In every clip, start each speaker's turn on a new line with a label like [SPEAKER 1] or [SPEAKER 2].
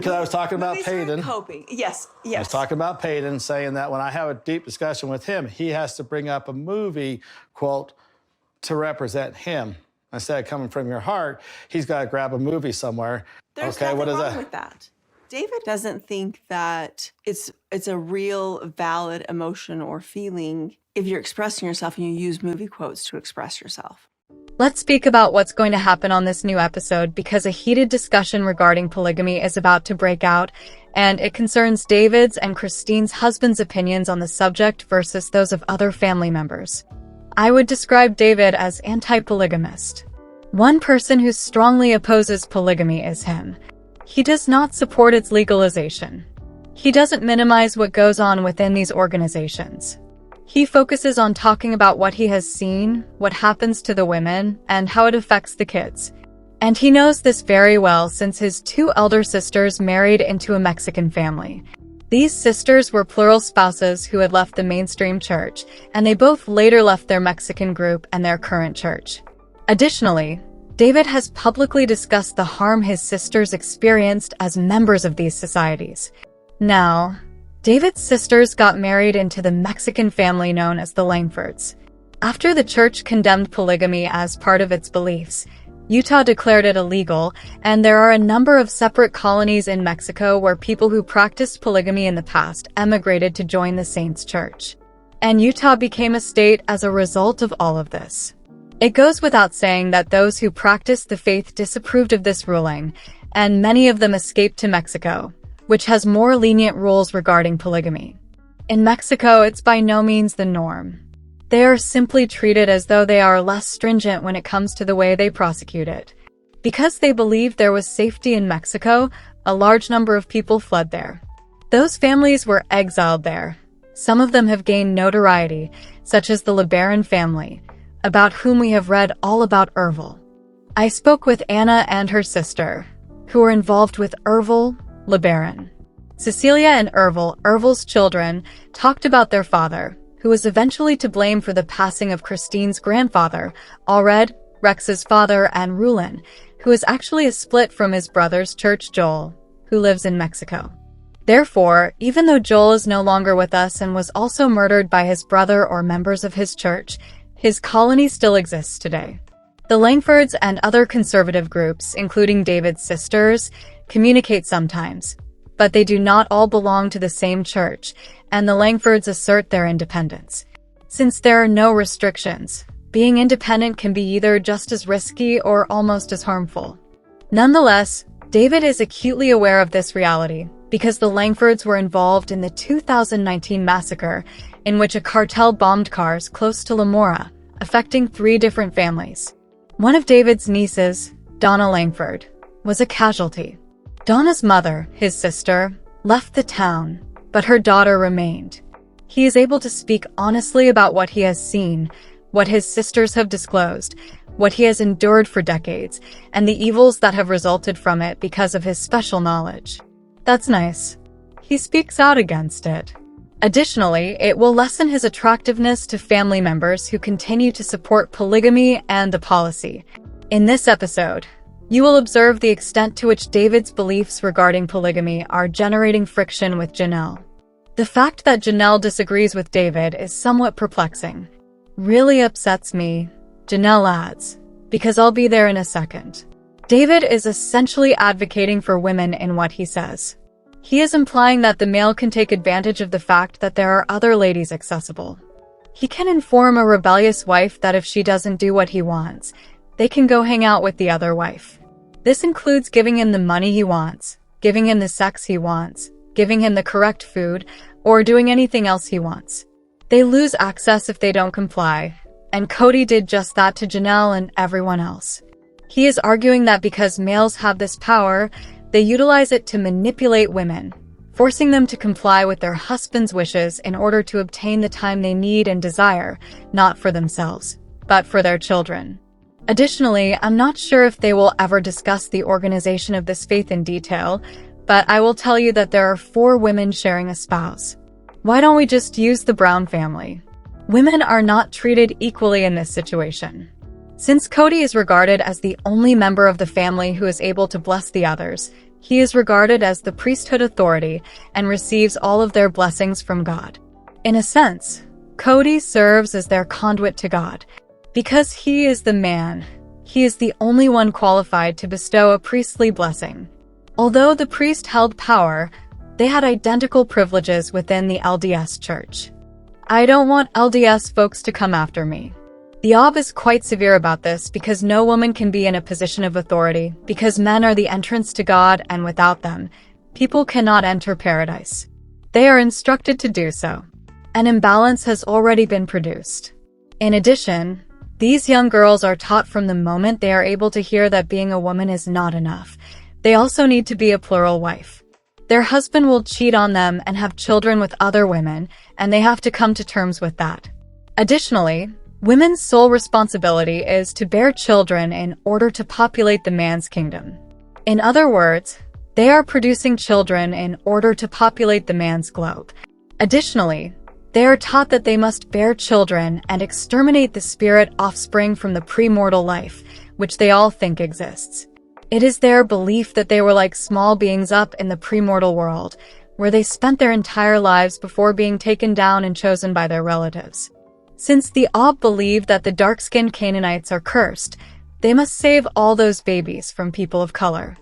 [SPEAKER 1] Because I was talking about
[SPEAKER 2] Movies are
[SPEAKER 1] Peyton.
[SPEAKER 2] coping. Yes.
[SPEAKER 1] I was talking about Peyton, saying that when I have a deep discussion with him, he has to bring up a movie, quote, to represent him. Instead of coming from your heart, he's got to grab a movie somewhere.
[SPEAKER 2] There's
[SPEAKER 1] okay,
[SPEAKER 2] nothing
[SPEAKER 1] what is
[SPEAKER 2] wrong
[SPEAKER 1] that?
[SPEAKER 2] with that. David doesn't think that it's a real, valid emotion or feeling if you're expressing yourself and you use movie quotes to express yourself.
[SPEAKER 3] Let's speak about what's going to happen on this new episode because a heated discussion regarding polygamy is about to break out, and it concerns David's and Christine's husband's opinions on the subject versus those of other family members. I would describe David as anti-polygamist. One person who strongly opposes polygamy is him. He does not support its legalization. He doesn't minimize what goes on within these organizations. He focuses on talking about what he has seen, what happens to the women, and how it affects the kids. And he knows this very well since his two elder sisters married into a Mexican family. These sisters were plural spouses who had left the mainstream church, and they both later left their Mexican group and their current church. Additionally, David has publicly discussed the harm his sisters experienced as members of these societies. Now, David's sisters got married into the Mexican family known as the Langfords. After the church condemned polygamy as part of its beliefs, Utah declared it illegal, and there are a number of separate colonies in Mexico where people who practiced polygamy in the past emigrated to join the Saints' Church. And Utah became a state as a result of all of this. It goes without saying that those who practiced the faith disapproved of this ruling, and many of them escaped to Mexico, which has more lenient rules regarding polygamy. In Mexico, it's by no means the norm. They are simply treated as though they are less stringent when it comes to the way they prosecute it. Because they believed there was safety in Mexico, a large number of people fled there. Those families were exiled there. Some of them have gained notoriety, such as the LeBaron family, about whom we have read all about Ervil. I spoke with Anna and her sister, who were involved with Ervil LeBaron. Cecilia and Ervil's children, talked about their father, who was eventually to blame for the passing of Christine's grandfather, Alred, Rex's father, and Rulin, who is actually a split from his brother's church Joel, who lives in Mexico. Therefore, even though Joel is no longer with us and was also murdered by his brother or members of his church, his colony still exists today. The Langfords and other conservative groups, including David's sisters, communicate sometimes, but they do not all belong to the same church, and the Langfords assert their independence. Since there are no restrictions, being independent can be either just as risky or almost as harmful. Nonetheless, David is acutely aware of this reality because the Langfords were involved in the 2019 massacre in which a cartel bombed cars close to Lamora, affecting 3 different families. One of David's nieces, Donna Langford, was a casualty. Donna's mother, his sister, left the town, but her daughter remained. He is able to speak honestly about what he has seen, what his sisters have disclosed, what he has endured for decades, and the evils that have resulted from it because of his special knowledge. That's nice. He speaks out against it. Additionally, it will lessen his attractiveness to family members who continue to support polygamy and the policy. In this episode, you will observe the extent to which David's beliefs regarding polygamy are generating friction with Janelle. The fact that Janelle disagrees with David is somewhat perplexing. Really upsets me, Janelle adds, because I'll be there in a second. David is essentially advocating for women in what he says. He is implying that the male can take advantage of the fact that there are other ladies accessible. He can inform a rebellious wife that if she doesn't do what he wants, they can go hang out with the other wife. This includes giving him the money he wants, giving him the sex he wants, giving him the correct food, or doing anything else he wants. They lose access if they don't comply, and Cody did just that to Janelle and everyone else. He is arguing that because males have this power, they utilize it to manipulate women, forcing them to comply with their husband's wishes in order to obtain the time they need and desire, not for themselves, but for their children. Additionally, I'm not sure if they will ever discuss the organization of this faith in detail, but I will tell you that there are 4 women sharing a spouse. Why don't we just use the Brown family? Women are not treated equally in this situation. Since Cody is regarded as the only member of the family who is able to bless the others, He is regarded as the priesthood authority and receives all of their blessings from God. In a sense, Cody serves as their conduit to God. Because he is the man, he is the only one qualified to bestow a priestly blessing. Although the priest held power, they had identical privileges within the LDS church. I don't want LDS folks to come after me. The OB is quite severe about this because no woman can be in a position of authority because men are the entrance to God, and without them, people cannot enter paradise. They are instructed to do so. An imbalance has already been produced. In addition, these young girls are taught from the moment they are able to hear that being a woman is not enough. They also need to be a plural wife. Their husband will cheat on them and have children with other women, and they have to come to terms with that. Additionally, women's sole responsibility is to bear children in order to populate the man's kingdom. In other words, they are producing children in order to populate the man's globe. Additionally, they are taught that they must bear children and exterminate the spirit offspring from the premortal life, which they all think exists. It is their belief that they were like small beings up in the premortal world, where they spent their entire lives before being taken down and chosen by their relatives. Since the Ob believe that the dark-skinned Canaanites are cursed, they must save all those babies from people of color.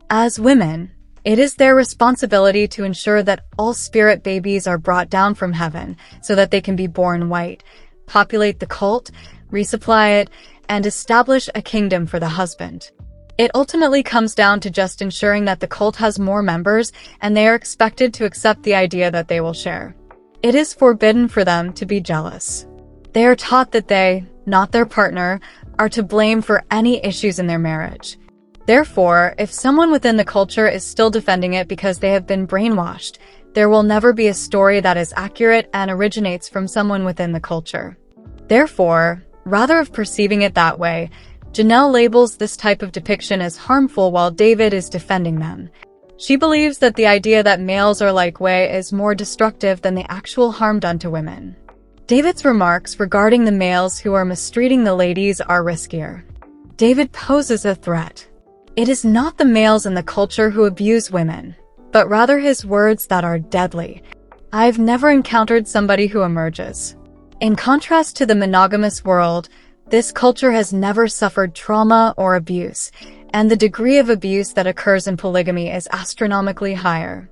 [SPEAKER 3] As women, it is their responsibility to ensure that all spirit babies are brought down from heaven so that they can be born white, populate the cult, resupply it, and establish a kingdom for the husband. It ultimately comes down to just ensuring that the cult has more members and they are expected to accept the idea that they will share. It is forbidden for them to be jealous. They are taught that they, not their partner, are to blame for any issues in their marriage. Therefore, if someone within the culture is still defending it because they have been brainwashed, there will never be a story that is accurate and originates from someone within the culture. Therefore, rather of perceiving it that way, Janelle labels this type of depiction as harmful while David is defending them. She believes that the idea that males are like way is more destructive than the actual harm done to women. David's remarks regarding the males who are mistreating the ladies are riskier. David poses a threat. It is not the males in the culture who abuse women, but rather his words that are deadly. I've never encountered somebody who emerges. In contrast to the monogamous world, this culture has never suffered trauma or abuse, and the degree of abuse that occurs in polygamy is astronomically higher.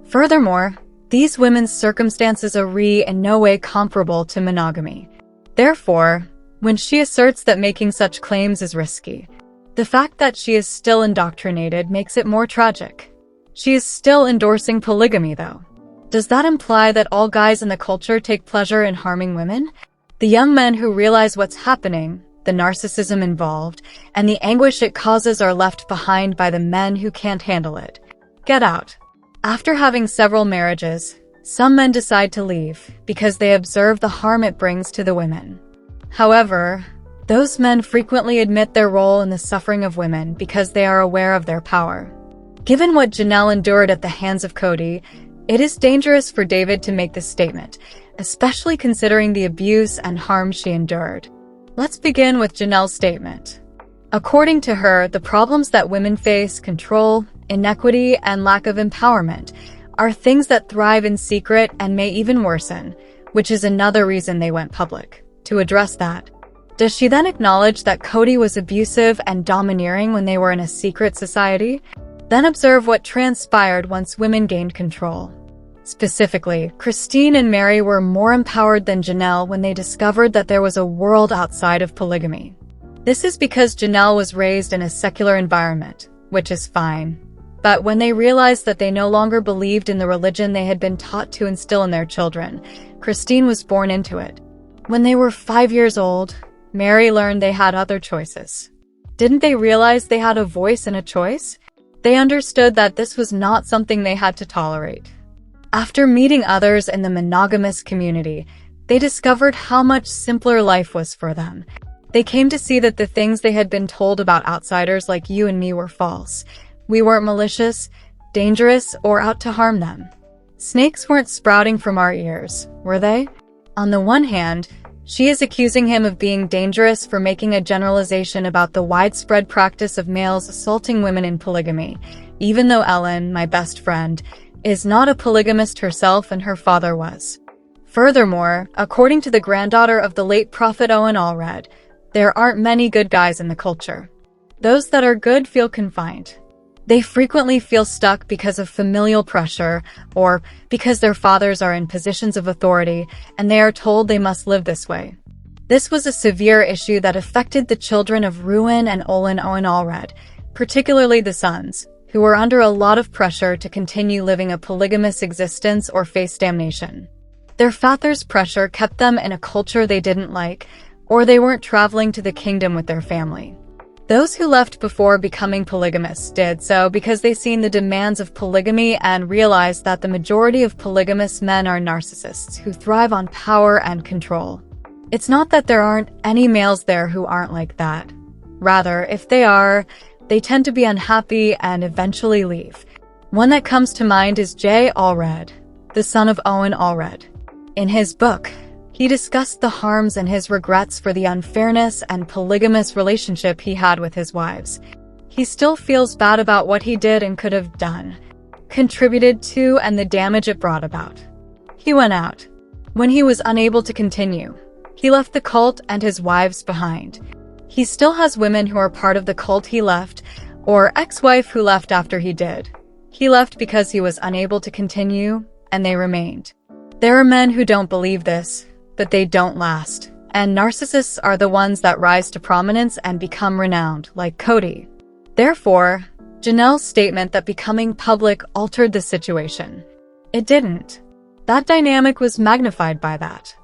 [SPEAKER 3] Furthermore, these women's circumstances are in no way comparable to monogamy. Therefore, when she asserts that making such claims is risky, the fact that she is still indoctrinated makes it more tragic. She is still endorsing polygamy, though. Does that imply that all guys in the culture take pleasure in harming women? The young men who realize what's happening, the narcissism involved, and the anguish it causes are left behind by the men who can't handle it. Get out. After having several marriages, some men decide to leave because they observe the harm it brings to the women. However, those men frequently admit their role in the suffering of women because they are aware of their power. Given what Janelle endured at the hands of Cody, it is dangerous for David to make this statement, especially considering the abuse and harm she endured. Let's begin with Janelle's statement. According to her, the problems that women face, control, inequity, and lack of empowerment, are things that thrive in secret and may even worsen, which is another reason they went public, to address that. Does she then acknowledge that Cody was abusive and domineering when they were in a secret society? Then observe what transpired once women gained control. Specifically, Christine and Mary were more empowered than Janelle when they discovered that there was a world outside of polygamy. This is because Janelle was raised in a secular environment, which is fine. But when they realized that they no longer believed in the religion they had been taught to instill in their children, Christine was born into it. When they were 5 years old, Mary learned they had other choices. Didn't they realize they had a voice and a choice? They understood that this was not something they had to tolerate. After meeting others in the monogamous community, they discovered how much simpler life was for them. They came to see that the things they had been told about outsiders like you and me were false. We weren't malicious, dangerous, or out to harm them. Snakes weren't sprouting from our ears, were they? On the one hand, she is accusing him of being dangerous for making a generalization about the widespread practice of males assaulting women in polygamy. even though Ellen, my best friend, is not a polygamist herself and her father was. Furthermore, according to the granddaughter of the late Prophet Owen Allred, there aren't many good guys in the culture. Those that are good feel confined. They frequently feel stuck because of familial pressure or because their fathers are in positions of authority and they are told they must live this way. This was a severe issue that affected the children of Ruin and Olin Owen Allred, particularly the sons, who were under a lot of pressure to continue living a polygamous existence or face damnation. Their father's pressure kept them in a culture they didn't like, or they weren't traveling to the kingdom with their family. Those who left before becoming polygamists did so because they seen the demands of polygamy and realized that the majority of polygamous men are narcissists who thrive on power and control. It's not that there aren't any males there who aren't like that. Rather, if they are, they tend to be unhappy and eventually leave. One that comes to mind is Jay Allred, the son of Owen Allred. In his book, he discussed the harms and his regrets for the unfairness and polygamous relationship he had with his wives. He still feels bad about what he did and could have done, contributed to, and the damage it brought about. He went out. When he was unable to continue, he left the cult and his wives behind. He still has women who are part of the cult he left, or ex-wife who left after he did. He left because he was unable to continue, and they remained. There are men who don't believe this, but they don't last. And narcissists are the ones that rise to prominence and become renowned, like Cody. Therefore, Janelle's statement that becoming public altered the situation. It didn't. That dynamic was magnified by that.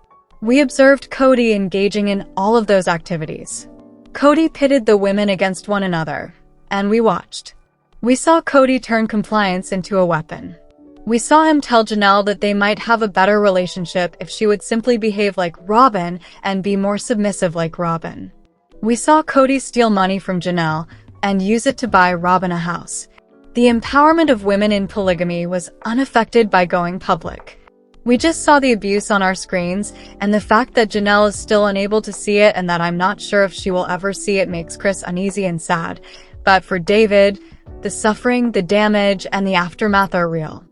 [SPEAKER 3] We observed Cody engaging in all of those activities. Cody pitted the women against one another, and we watched. We saw Cody turn compliance into a weapon. We saw him tell Janelle that they might have a better relationship if she would simply behave like Robin and be more submissive like Robin. We saw Cody steal money from Janelle and use it to buy Robin a house. The empowerment of women in polygamy was unaffected by going public. We just saw the abuse on our screens, and the fact that Janelle is still unable to see it and that I'm not sure if she will ever see it makes Chris uneasy and sad. But for David, the suffering, the damage, and the aftermath are real.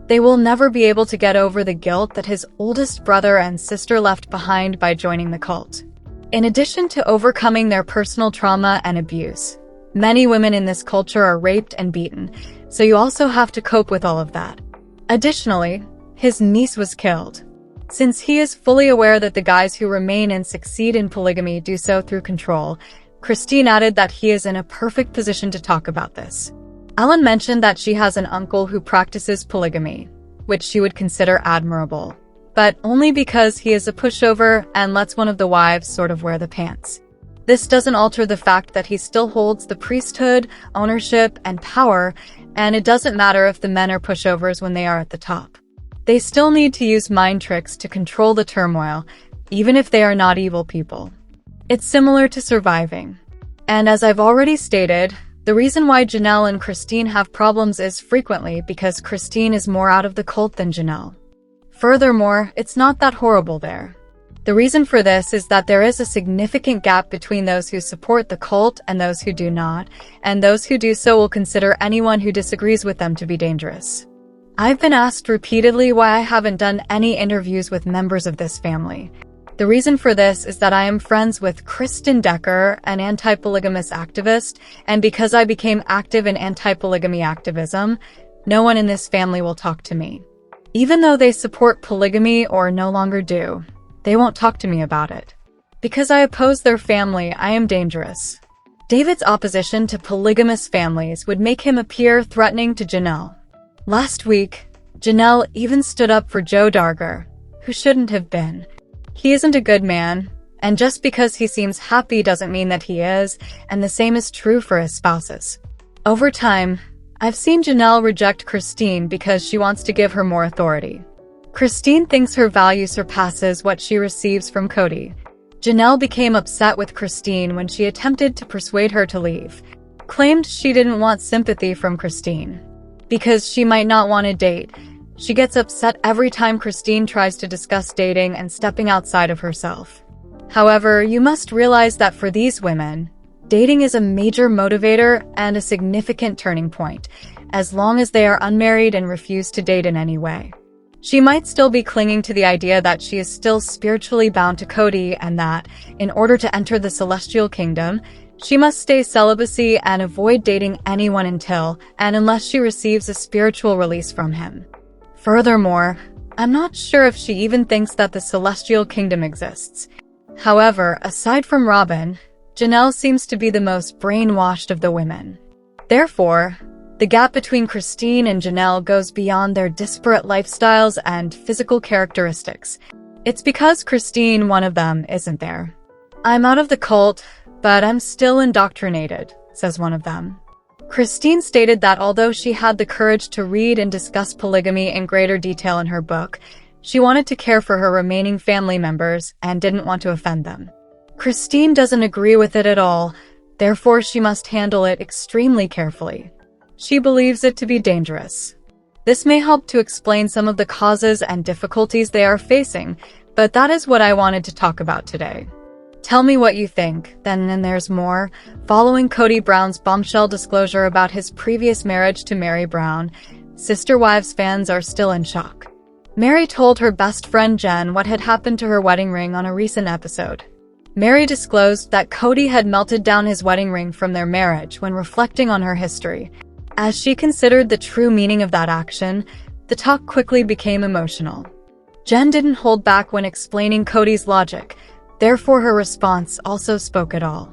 [SPEAKER 3] They will never be able to get over the guilt that his oldest brother and sister left behind by joining the cult. In addition to overcoming their personal trauma and abuse, many women in this culture are raped and beaten, so you also have to cope with all of that. Additionally, his niece was killed. Since he is fully aware that the guys who remain and succeed in polygamy do so through control, Christine added that he is in a perfect position to talk about this. Ellen mentioned that she has an uncle who practices polygamy, which she would consider admirable, but only because he is a pushover and lets one of the wives sort of wear the pants. This doesn't alter the fact that he still holds the priesthood, ownership, and power, and it doesn't matter if the men are pushovers when they are at the top. They still need to use mind tricks to control the turmoil, even if they are not evil people. It's similar to surviving. And as I've already stated, the reason why Janelle and Christine have problems is frequently because Christine is more out of the cult than Janelle. Furthermore, it's not that horrible there. The reason for this is that there is a significant gap between those who support the cult and those who do not, and those who do so will consider anyone who disagrees with them to be dangerous. I've been asked repeatedly why I haven't done any interviews with members of this family. The reason for this is that I am friends with Kristen Decker, an anti-polygamous activist, and because I became active in anti-polygamy activism, no one in this family will talk to me. Even though they support polygamy or no longer do, they won't talk to me about it. Because I oppose their family, I am dangerous. David's opposition to polygamous families would make him appear threatening to Janelle. Last week, Janelle even stood up for Joe Darger, who shouldn't have been. He isn't a good man, and just because he seems happy doesn't mean that he is, and the same is true for his spouses. Over time, I've seen Janelle reject Christine because she wants to give her more authority. Christine thinks her value surpasses what she receives from Cody. Janelle became upset with Christine when she attempted to persuade her to leave, claimed she didn't want sympathy from Christine. Because she might not want to date, she gets upset every time Christine tries to discuss dating and stepping outside of herself. However, you must realize that for these women, dating is a major motivator and a significant turning point, as long as they are unmarried and refuse to date in any way. She might still be clinging to the idea that she is still spiritually bound to Cody and that, in order to enter the celestial kingdom, she must stay celibacy and avoid dating anyone until and unless she receives a spiritual release from him. Furthermore, I'm not sure if she even thinks that the celestial kingdom exists. However, aside from Robin, Janelle seems to be the most brainwashed of the women. Therefore, the gap between Christine and Janelle goes beyond their disparate lifestyles and physical characteristics. It's because Christine, one of them, isn't there. "I'm out of the cult, but I'm still indoctrinated," says one of them. Christine stated that although she had the courage to read and discuss polygamy in greater detail in her book, she wanted to care for her remaining family members and didn't want to offend them. Christine doesn't agree with it at all, therefore she must handle it extremely carefully. She believes it to be dangerous. This may help to explain some of the causes and difficulties they are facing, but that is what I wanted to talk about today. Tell me what you think, then and there's more. Following Cody Brown's bombshell disclosure about his previous marriage to Mary Brown, Sister Wives fans are still in shock. Mary told her best friend Jen what had happened to her wedding ring on a recent episode. Mary disclosed that Cody had melted down his wedding ring from their marriage when reflecting on her history. As she considered the true meaning of that action, the talk quickly became emotional. Jen didn't hold back when explaining Cody's logic, therefore her response also spoke it all.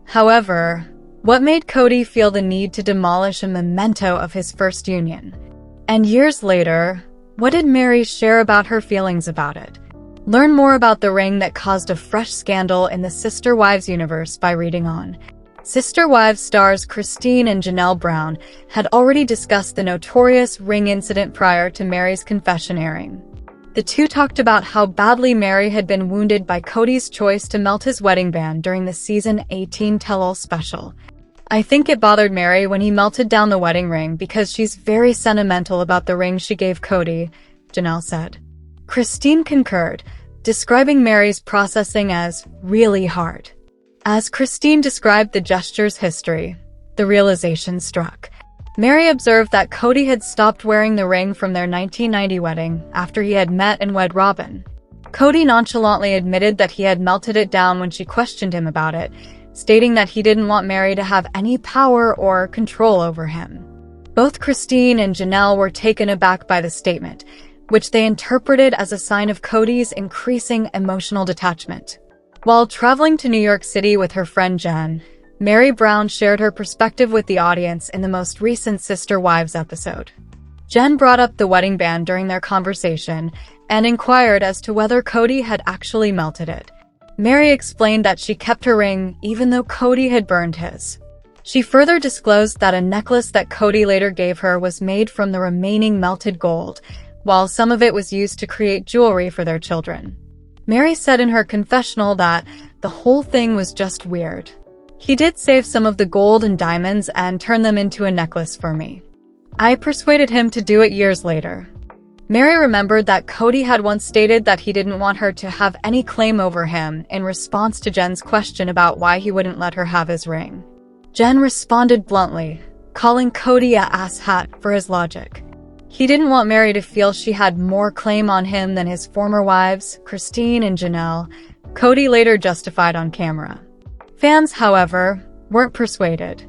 [SPEAKER 3] However, what made Cody feel the need to demolish a memento of his first union? And years later, what did Mary share about her feelings about it? Learn more about the ring that caused a fresh scandal in the Sister Wives universe by reading on. Sister Wives stars Christine and Janelle Brown had already discussed the notorious ring incident prior to Mary's confession airing. The two talked about how badly Mary had been wounded by Cody's choice to melt his wedding band during the season 18 tell-all special. "I think it bothered Mary when he melted down the wedding ring because she's very sentimental about the ring she gave Cody," Janelle said. Christine concurred, describing Mary's processing as really hard. As Christine described the gesture's history, the realization struck. Mary observed that Cody had stopped wearing the ring from their 1990 wedding after he had met and wed Robin. Cody nonchalantly admitted that he had melted it down when she questioned him about it, stating that he didn't want Mary to have any power or control over him. Both Christine and Janelle were taken aback by the statement, which they interpreted as a sign of Cody's increasing emotional detachment. While traveling to New York City with her friend Jen, Mary Brown shared her perspective with the audience in the most recent Sister Wives episode. Jen brought up the wedding band during their conversation and inquired as to whether Cody had actually melted it. Mary explained that she kept her ring even though Cody had burned his. She further disclosed that a necklace that Cody later gave her was made from the remaining melted gold, while some of it was used to create jewelry for their children. Mary said in her confessional that the whole thing was just weird. "He did save some of the gold and diamonds and turn them into a necklace for me. I persuaded him to do it years later." Mary remembered that Cody had once stated that he didn't want her to have any claim over him in response to Jen's question about why he wouldn't let her have his ring. Jen responded bluntly, calling Cody a asshat for his logic. He didn't want Mary to feel she had more claim on him than his former wives, Christine and Janelle, Cody later justified on camera. Fans, however, weren't persuaded.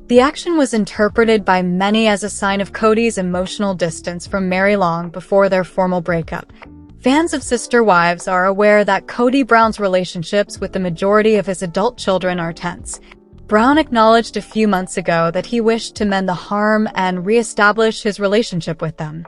[SPEAKER 3] The action was interpreted by many as a sign of Cody's emotional distance from Mary long before their formal breakup. Fans of Sister Wives are aware that Cody Brown's relationships with the majority of his adult children are tense. Brown acknowledged a few months ago that he wished to mend the harm and re-establish his relationship with them.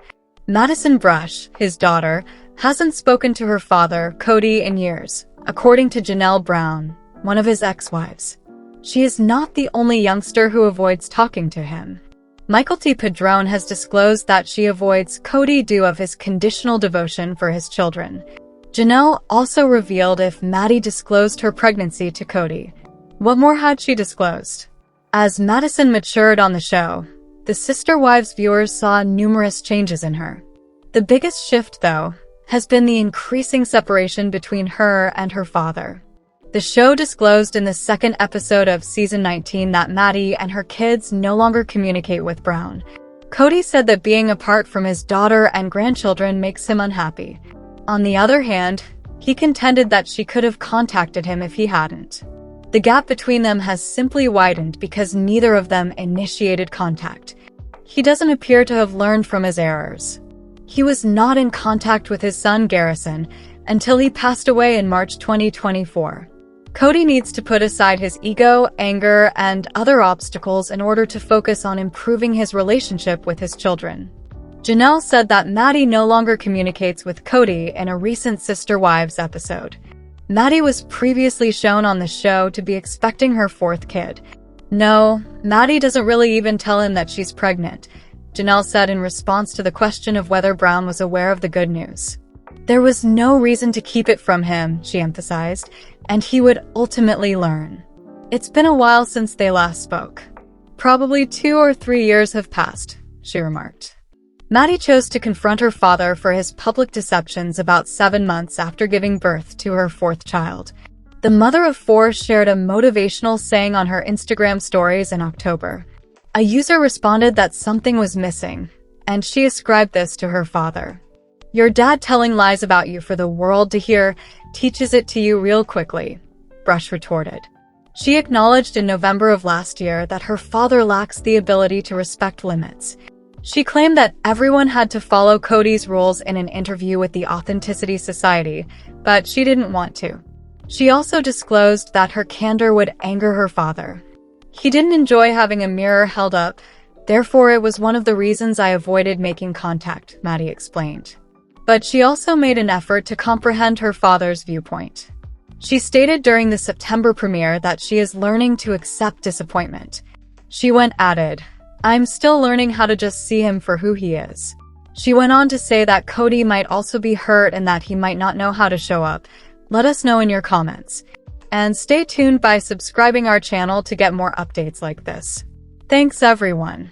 [SPEAKER 3] Madison Brush, his daughter, hasn't spoken to her father, Cody, in years, according to Janelle Brown, one of his ex-wives. She is not the only youngster who avoids talking to him. Michael T. Padron has disclosed that she avoids Cody due of his conditional devotion for his children. Janelle also revealed if Maddie disclosed her pregnancy to Cody. What more had she disclosed? As Madison matured on the show, the Sister Wives viewers saw numerous changes in her. The biggest shift, though, has been the increasing separation between her and her father. The show disclosed in the second episode of season 19 that Maddie and her kids no longer communicate with Brown. Cody said that being apart from his daughter and grandchildren makes him unhappy. On the other hand, he contended that she could have contacted him if he hadn't. The gap between them has simply widened because neither of them initiated contact. He doesn't appear to have learned from his errors. He was not in contact with his son Garrison until he passed away in March 2024. Cody needs to put aside his ego, anger, and other obstacles in order to focus on improving his relationship with his children. Janelle said that Maddie no longer communicates with Cody in a recent Sister Wives episode. Maddie was previously shown on the show to be expecting her fourth kid. No, Maddie doesn't really even tell him that she's pregnant, Janelle said in response to the question of whether Brown was aware of the good news. There was no reason to keep it from him, she emphasized, and he would ultimately learn. It's been a while since they last spoke. Probably 2 or 3 years have passed, she remarked. Maddie chose to confront her father for his public deceptions about 7 months after giving birth to her fourth child. The mother of 4 shared a motivational saying on her Instagram stories in October. A user responded that something was missing, and she ascribed this to her father. Your dad telling lies about you for the world to hear teaches it to you real quickly, Brush retorted. She acknowledged in November of last year that her father lacks the ability to respect limits. She claimed that everyone had to follow Cody's rules in an interview with the Authenticity Society, but she didn't want to. She also disclosed that her candor would anger her father. He didn't enjoy having a mirror held up, therefore it was one of the reasons I avoided making contact, Maddie explained. But she also made an effort to comprehend her father's viewpoint. She stated during the September premiere that she is learning to accept disappointment. She added, I'm still learning how to just see him for who he is. She went on to say that Cody might also be hurt and that he might not know how to show up. Let us know in your comments. And stay tuned by subscribing our channel to get more updates like this. Thanks everyone.